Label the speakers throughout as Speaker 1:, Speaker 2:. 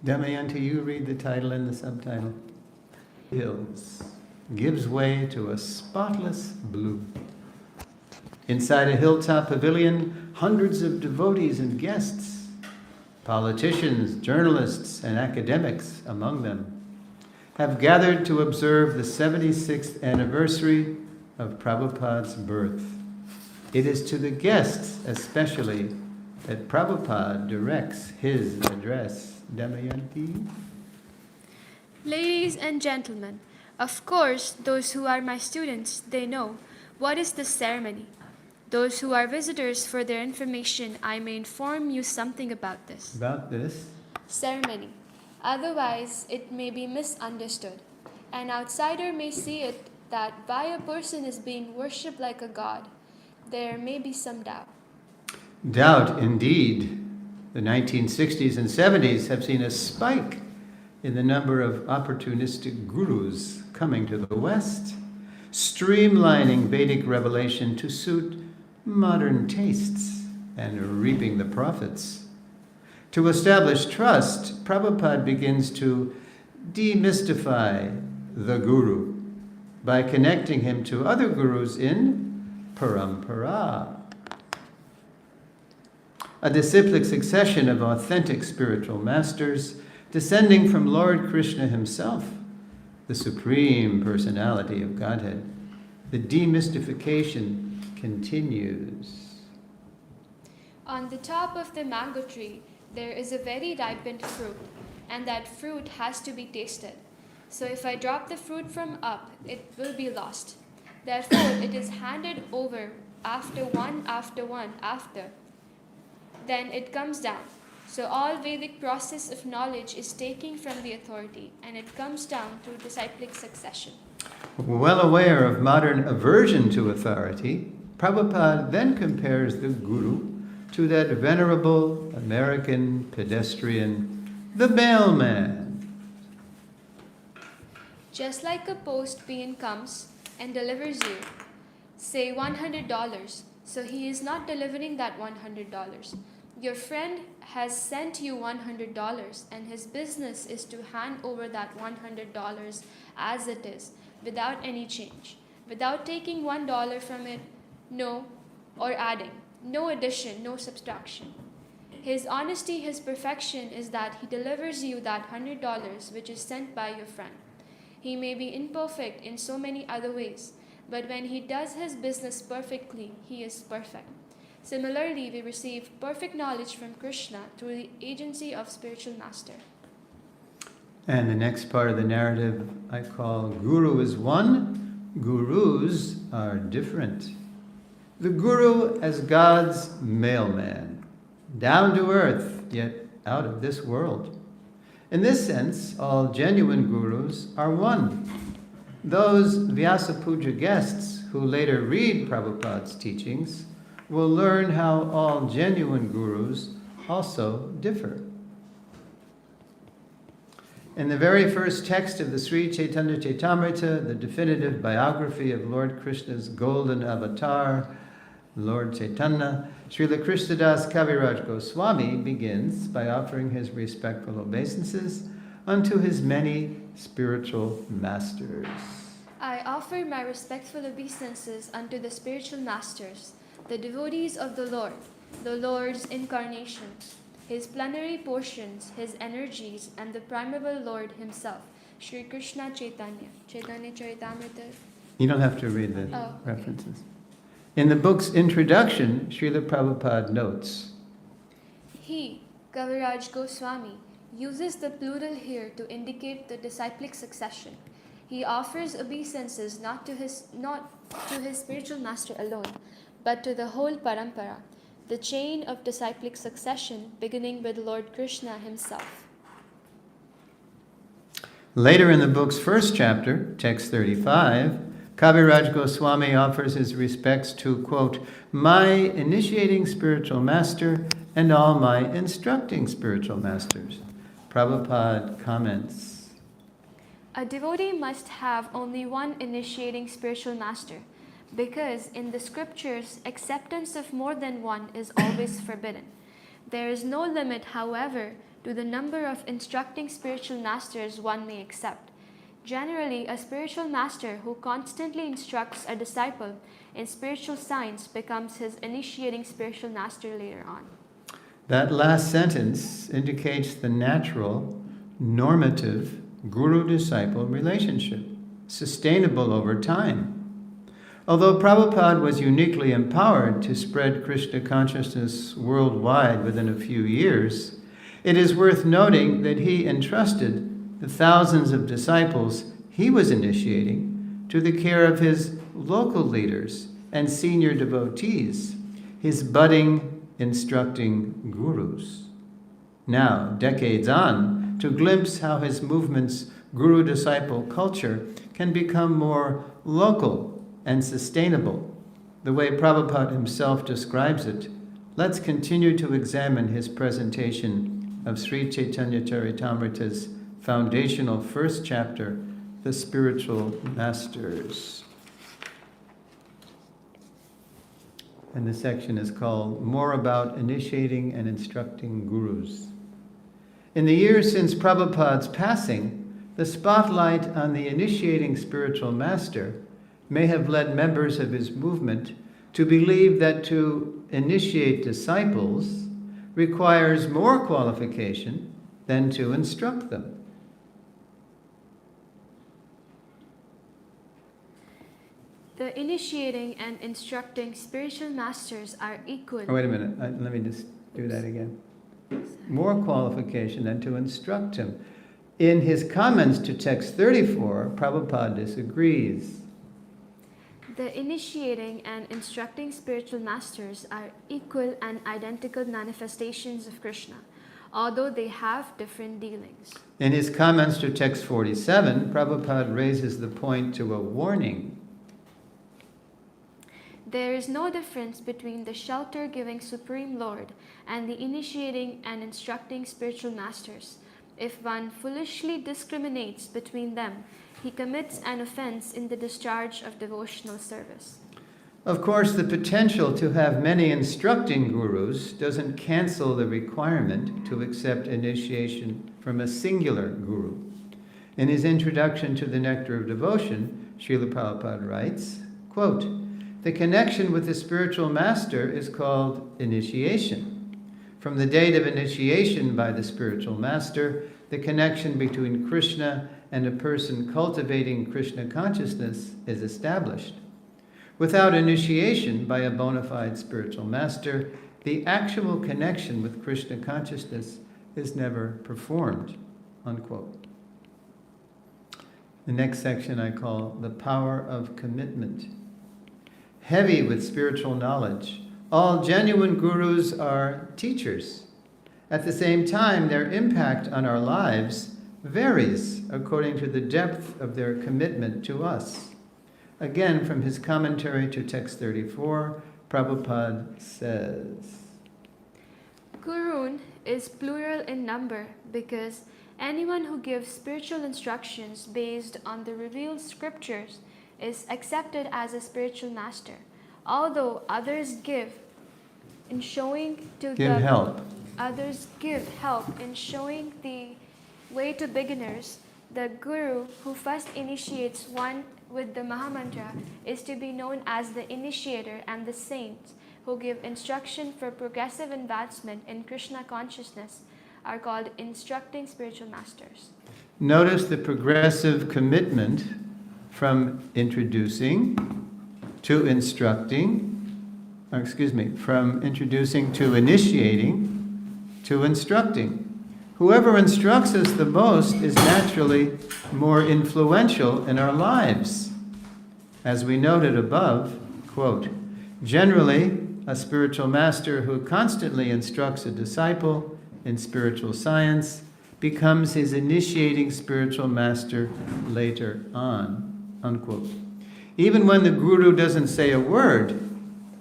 Speaker 1: Damayanti, you read the title and the subtitle. Hills gives way to a spotless blue. Inside a hilltop pavilion, hundreds of devotees and guests, politicians, journalists, and academics among them, have gathered to observe the 76th anniversary of Prabhupada's birth. It is to the guests especially that Prabhupada directs his address. Damayanti?
Speaker 2: Ladies and gentlemen, of course, those who are my students, they know what is this ceremony. Those who are visitors, for their information, I may inform you something about this.
Speaker 1: About this?
Speaker 2: Ceremony. Otherwise, it may be misunderstood. An outsider may see it that why a person is being worshipped like a god. There may be some doubt.
Speaker 1: Doubt, indeed. The 1960s and 70s have seen a spike in the number of opportunistic gurus coming to the West, streamlining Vedic revelation to suit modern tastes and reaping the profits. To establish trust, Prabhupada begins to demystify the guru by connecting him to other gurus in parampara, a disciplic succession of authentic spiritual masters descending from Lord Krishna himself, the Supreme Personality of Godhead. The demystification continues.
Speaker 2: On the top of the mango tree, there is a very ripened fruit, and that fruit has to be tasted. So if I drop the fruit from up, it will be lost. Therefore, it is handed over after one, then it comes down. So all Vedic process of knowledge is taken from the authority, and it comes down through disciplic succession.
Speaker 1: Well aware of modern aversion to authority, Prabhupada then compares the guru to that venerable American pedestrian, the mailman.
Speaker 2: Just like a postman comes and delivers you, say $100, so he is not delivering that $100. Your friend has sent you $100, and his business is to hand over that $100 as it is, without any change, without taking $1 from it, no, or adding, no addition, no subtraction. His honesty, his perfection is that he delivers you that $100 which is sent by your friend. He may be imperfect in so many other ways, but when he does his business perfectly, he is perfect. Similarly, we receive perfect knowledge from Krishna through the agency of spiritual master.
Speaker 1: And the next part of the narrative I call Guru is one, Gurus are different. The Guru as God's mailman, down to earth, yet out of this world. In this sense, all genuine Gurus are one. Those Vyasa Puja guests who later read Prabhupada's teachings will learn how all genuine Gurus also differ. In the very first text of the Sri Chaitanya Chaitamrita, the definitive biography of Lord Krishna's golden avatar, Lord Chaitanya, Srila Krishnadas Kaviraj Goswami begins by offering his respectful obeisances unto his many spiritual masters.
Speaker 2: I offer my respectful obeisances unto the spiritual masters, the devotees of the Lord's incarnations, his plenary portions, his energies, and the primeval Lord himself, Sri Krishna Chaitanya. Chaitanya Charitamrita.
Speaker 1: You don't have to read the references. In the book's introduction, Srila Prabhupada notes,
Speaker 2: He, Kaviraj Goswami, uses the plural here to indicate the disciplic succession. He offers obeisances not to his spiritual master alone, but to the whole parampara, the chain of disciplic succession beginning with Lord Krishna himself.
Speaker 1: Later in the book's first chapter, text 35, Kaviraj Goswami offers his respects to, quote, my initiating spiritual master and all my instructing spiritual masters. Prabhupada comments,
Speaker 2: a devotee must have only one initiating spiritual master, because in the scriptures, acceptance of more than one is always forbidden. There is no limit, however, to the number of instructing spiritual masters one may accept. Generally, a spiritual master who constantly instructs a disciple in spiritual science becomes his initiating spiritual master later on.
Speaker 1: That last sentence indicates the natural, normative guru-disciple relationship, sustainable over time. Although Prabhupada was uniquely empowered to spread Krishna consciousness worldwide within a few years, it is worth noting that he entrusted the thousands of disciples he was initiating to the care of his local leaders and senior devotees, his budding, instructing gurus. Now, decades on, to glimpse how his movement's guru-disciple culture can become more local and sustainable, the way Prabhupada himself describes it, let's continue to examine his presentation of Sri Chaitanya Charitamrita's foundational first chapter, The Spiritual Masters. And the section is called More About Initiating and Instructing Gurus. In the years since Prabhupada's passing, the spotlight on the initiating spiritual master may have led members of his movement to believe that to initiate disciples requires more qualification than to instruct them.
Speaker 2: The initiating and instructing spiritual masters are equal.
Speaker 1: Oh, wait a minute. Let me just do that again. More qualification than to instruct him. In his comments to text 34, Prabhupada disagrees.
Speaker 2: The initiating and instructing spiritual masters are equal and identical manifestations of Krishna, although they have different dealings.
Speaker 1: In his comments to text 47, Prabhupada raises the point to a warning.
Speaker 2: There is no difference between the shelter-giving Supreme Lord and the initiating and instructing spiritual masters. If one foolishly discriminates between them, he commits an offense in the discharge of devotional service.
Speaker 1: Of course, the potential to have many instructing gurus doesn't cancel the requirement to accept initiation from a singular guru. In his introduction to the Nectar of Devotion, Srila Prabhupada writes, quote, "The connection with the spiritual master is called initiation. From the date of initiation by the spiritual master, the connection between Krishna and a person cultivating Krishna consciousness is established. Without initiation by a bona fide spiritual master, the actual connection with Krishna consciousness is never performed." Unquote. The next section I call The Power of Commitment. Heavy with spiritual knowledge, all genuine gurus are teachers. At the same time, their impact on our lives varies according to the depth of their commitment to us. Again, from his commentary to text 34, Prabhupada says,
Speaker 2: Gurun is plural in number because anyone who gives spiritual instructions based on the revealed scriptures is accepted as a spiritual master. Although others give in showing to others give help in showing the way to beginners, the guru who first initiates one with the Mahamantra is to be known as the initiator, and the saints who give instruction for progressive advancement in Krishna consciousness are called instructing spiritual masters.
Speaker 1: Notice the progressive commitment from introducing to instructing, from introducing to initiating to instructing. Whoever instructs us the most is naturally more influential in our lives. As we noted above, quote, "Generally, a spiritual master who constantly instructs a disciple in spiritual science becomes his initiating spiritual master later on," unquote. Even when the guru doesn't say a word,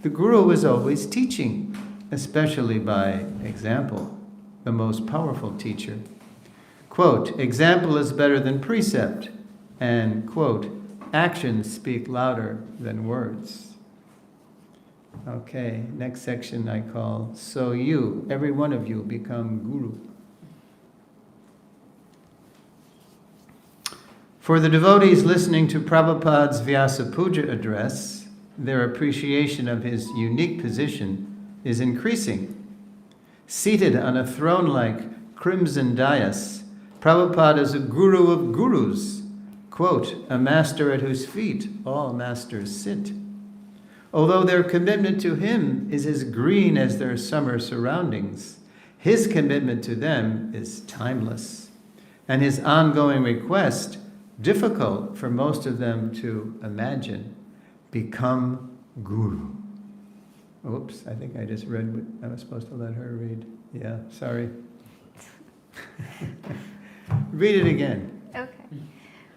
Speaker 1: the guru is always teaching, especially by example, the most powerful teacher. Quote, "Example is better than precept," and, quote, "Actions speak louder than words." Okay, next section I call, "So you, every one of you, become guru." For the devotees listening to Prabhupada's Vyasa Puja address, their appreciation of his unique position is increasing. Seated on a throne-like crimson dais, Prabhupada is a guru of gurus, quote, a master at whose feet all masters sit. Although their commitment to him is as green as their summer surroundings, his commitment to them is timeless, and his ongoing request, difficult for most of them to imagine, become guru. Oops, I think I just read what I was supposed to let her read. Yeah, sorry. Read it again.
Speaker 2: Okay.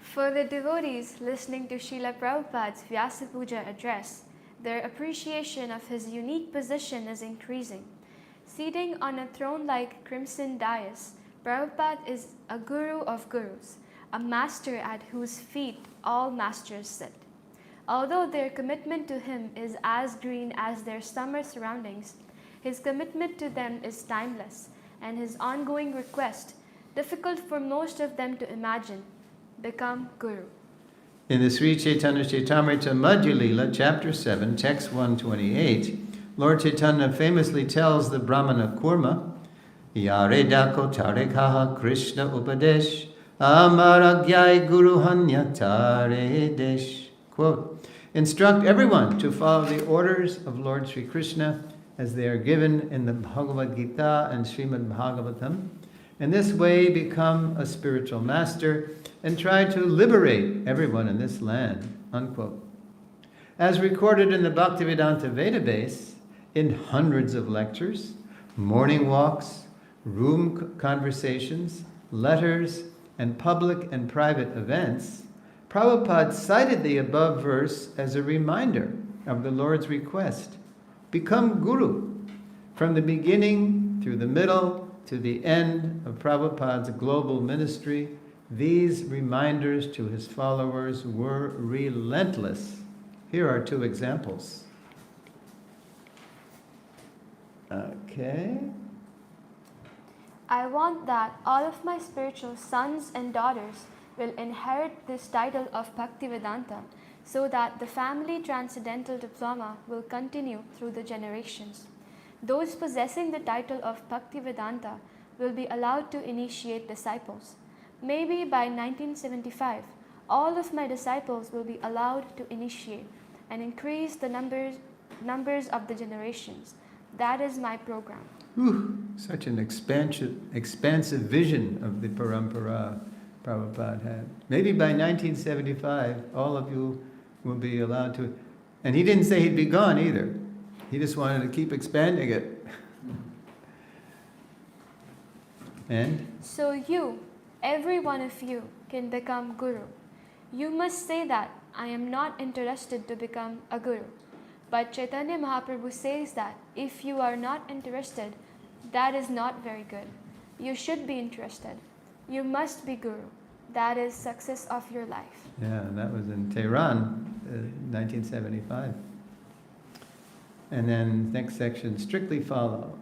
Speaker 2: For the devotees listening to Srila Prabhupada's Vyasa Puja address, their appreciation of his unique position is increasing. Seating on a throne-like crimson dais, Prabhupada is a guru of gurus, a master at whose feet all masters sit. Although their commitment to him is as green as their summer surroundings, his commitment to them is timeless, and his ongoing request, difficult for most of them to imagine, become guru.
Speaker 1: In the Sri Chaitanya Chaitamrita Madhya Lila, chapter 7, text 128, Lord Chaitanya famously tells the Brahmana Kurma, Yare dako tarekaha Krishna upadesh, amaragyai guru hanya tare desh. Quote, instruct everyone to follow the orders of Lord Sri Krishna as they are given in the Bhagavad Gita and Srimad Bhagavatam. In this way, become a spiritual master and try to liberate everyone in this land. Unquote. As recorded in the Bhaktivedanta Database, in hundreds of lectures, morning walks, room conversations, letters, and public and private events, Prabhupada cited the above verse as a reminder of the Lord's request, become guru. From the beginning through the middle to the end of Prabhupada's global ministry, these reminders to his followers were relentless. Here are two examples. Okay.
Speaker 2: I want that all of my spiritual sons and daughters will inherit this title of Bhaktivedanta, so that the family transcendental diploma will continue through the generations. Those possessing the title of Bhaktivedanta will be allowed to initiate disciples. Maybe by 1975, all of my disciples will be allowed to initiate and increase the numbers of the generations. That is my program.
Speaker 1: Such an expansive vision of the parampara Prabhupada had. Maybe by 1975, all of you will be allowed to. And he didn't say he'd be gone either. He just wanted to keep expanding it. And?
Speaker 2: So you, every one of you, can become guru. You must say that I am not interested to become a guru. But Chaitanya Mahaprabhu says that if you are not interested, that is not very good. You should be interested. You must be guru. That is success of your life.
Speaker 1: Yeah, and that was in Tehran, 1975. And then next section, strictly follow.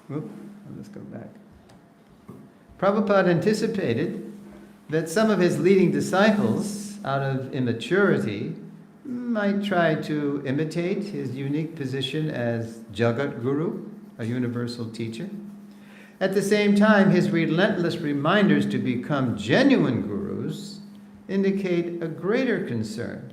Speaker 1: Let's go back. Prabhupada anticipated that some of his leading disciples, out of immaturity, might try to imitate his unique position as Jagat Guru, a universal teacher. At the same time, his relentless reminders to become genuine gurus indicate a greater concern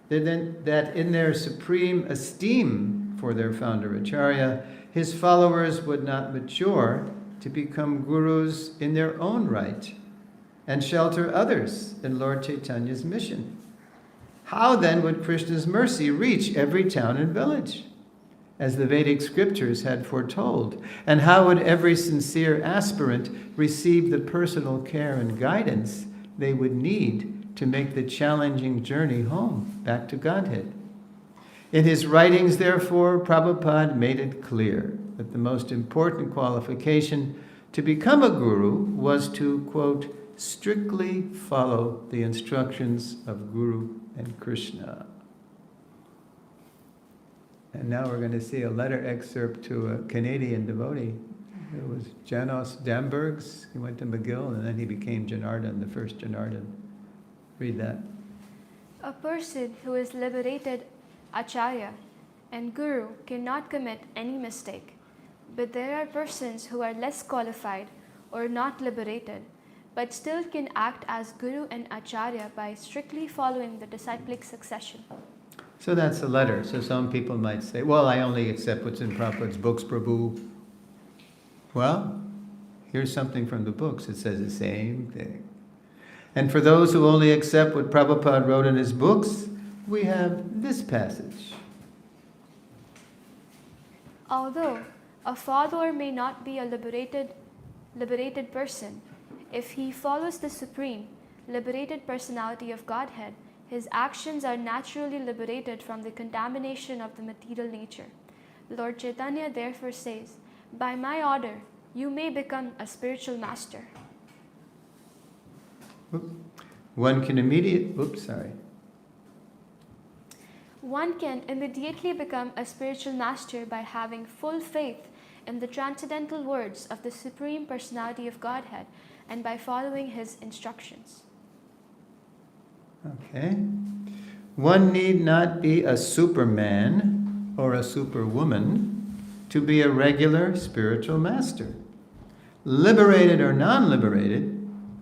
Speaker 1: that in their supreme esteem for their founder Acharya, his followers would not mature to become gurus in their own right and shelter others in Lord Chaitanya's mission. How then would Krishna's mercy reach every town and village, as the Vedic scriptures had foretold? And how would every sincere aspirant receive the personal care and guidance they would need to make the challenging journey home, back to Godhead? In his writings, therefore, Prabhupada made it clear that the most important qualification to become a guru was to, quote, strictly follow the instructions of Guru and Krishna. And now we're going to see a letter excerpt to a Canadian devotee It was Janos Dambergs. He went to McGill and then he became Janardhan, the first Janardhan. Read that.
Speaker 2: A person who is liberated Acharya and Guru cannot commit any mistake. But there are persons who are less qualified or not liberated, but still can act as Guru and Acharya by strictly following the disciplic succession.
Speaker 1: So that's the letter. So some people might say, well, I only accept what's in Prabhupada's books, Prabhu. Well, here's something from the books. It says the same thing. And for those who only accept what Prabhupada wrote in his books, we have this passage.
Speaker 2: Although a follower may not be a liberated person, if he follows the Supreme, liberated personality of Godhead, his actions are naturally liberated from the contamination of the material nature. Lord Chaitanya therefore says, by my order, you may become a spiritual master.
Speaker 1: One can
Speaker 2: immediately become a spiritual master by having full faith in the transcendental words of the Supreme Personality of Godhead and by following his instructions.
Speaker 1: Okay. One need not be a superman or a superwoman to be a regular spiritual master. Liberated or non-liberated,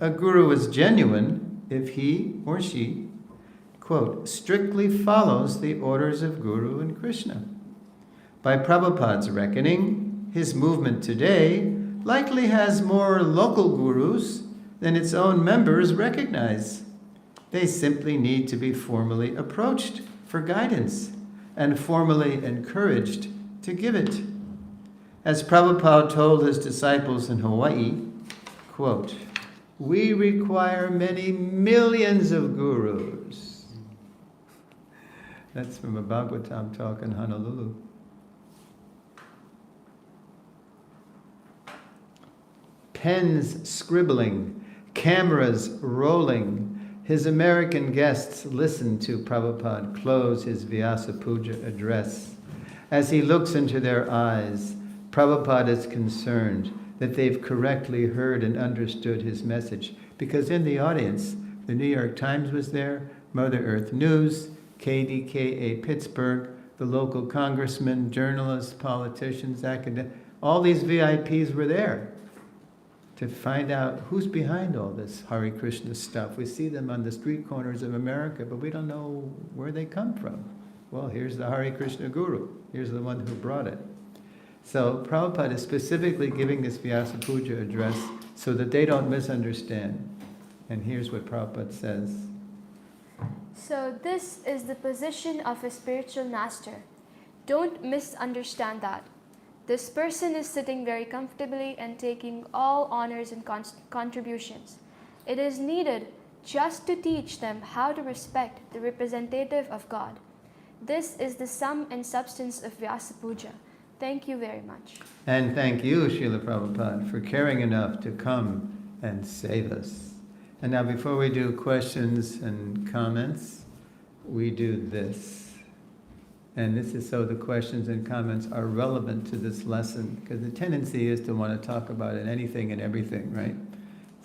Speaker 1: a guru is genuine if he or she, quote, strictly follows the orders of Guru and Krishna. By Prabhupada's reckoning, his movement today likely has more local gurus than its own members recognize. They simply need to be formally approached for guidance and formally encouraged to give it. As Prabhupada told his disciples in Hawaii, quote, we require many millions of gurus. That's from a Bhagavatam talk in Honolulu. Pens scribbling, cameras rolling. His American guests listen to Prabhupada close his Vyasa Puja address. As he looks into their eyes, Prabhupada is concerned that they've correctly heard and understood his message. Because in the audience, the New York Times was there, Mother Earth News, KDKA Pittsburgh, the local congressmen, journalists, politicians, academics, all these VIPs were there to find out who's behind all this Hare Krishna stuff. We see them on the street corners of America, but we don't know where they come from. Well, here's the Hare Krishna Guru. Here's the one who brought it. So Prabhupada is specifically giving this Vyasa Puja address so that they don't misunderstand. And here's what Prabhupada says.
Speaker 2: So this is the position of a spiritual master. Don't misunderstand that. This person is sitting very comfortably and taking all honors and contributions. It is needed just to teach them how to respect the representative of God. This is the sum and substance of Vyasa Puja. Thank you very much.
Speaker 1: And thank you, Srila Prabhupada, for caring enough to come and save us. And now before we do questions and comments, we do this. And this is so the questions and comments are relevant to this lesson, because the tendency is to want to talk about it, anything and everything, right?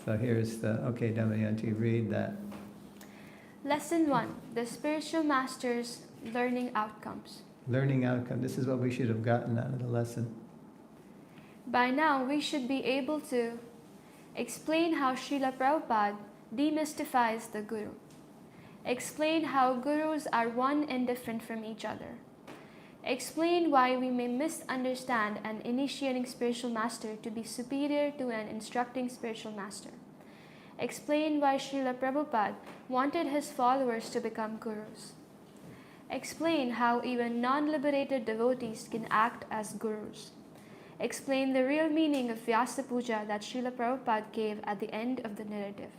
Speaker 1: So here's the, okay, Damayanti, read that.
Speaker 2: Lesson 1, the spiritual master's learning outcomes.
Speaker 1: Learning outcome, this is what we should have gotten out of the lesson.
Speaker 2: By now, we should be able to explain how Srila Prabhupada demystifies the Guru. Explain how Gurus are one and different from each other. Explain why we may misunderstand an initiating spiritual master to be superior to an instructing spiritual master. Explain why Srila Prabhupada wanted his followers to become Gurus. Explain how even non-liberated devotees can act as Gurus. Explain the real meaning of Vyasa Puja that Srila Prabhupada gave at the end of the narrative.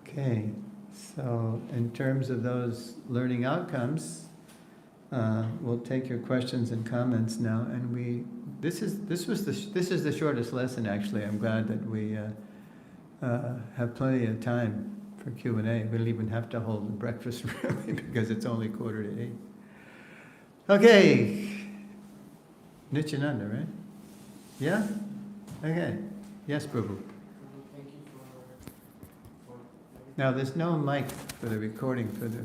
Speaker 1: Okay. So, in terms of those learning outcomes, we'll take your questions and comments now. And this is the shortest lesson. Actually, I'm glad that we have plenty of time for Q&A. We'll even have to hold the breakfast really because it's only 7:45. Okay, Nityananda, right? Yeah. Okay. Yes, Prabhu.
Speaker 3: Thank you for
Speaker 1: Now, there's no mic for the recording for the...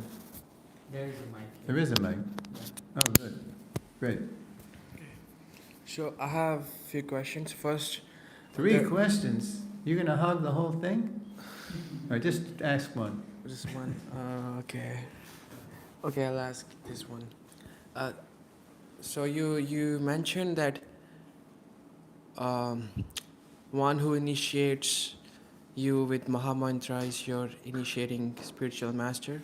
Speaker 3: there is a mic.
Speaker 1: There is a mic. Oh, good. Great.
Speaker 4: So I have a few questions. First,
Speaker 1: 3
Speaker 4: the-
Speaker 1: questions. You gonna hog the whole thing? Or just ask one?
Speaker 4: this one. Okay. Okay, I'll ask this one. So you mentioned that one who initiates you with Mahamantra is your initiating spiritual master.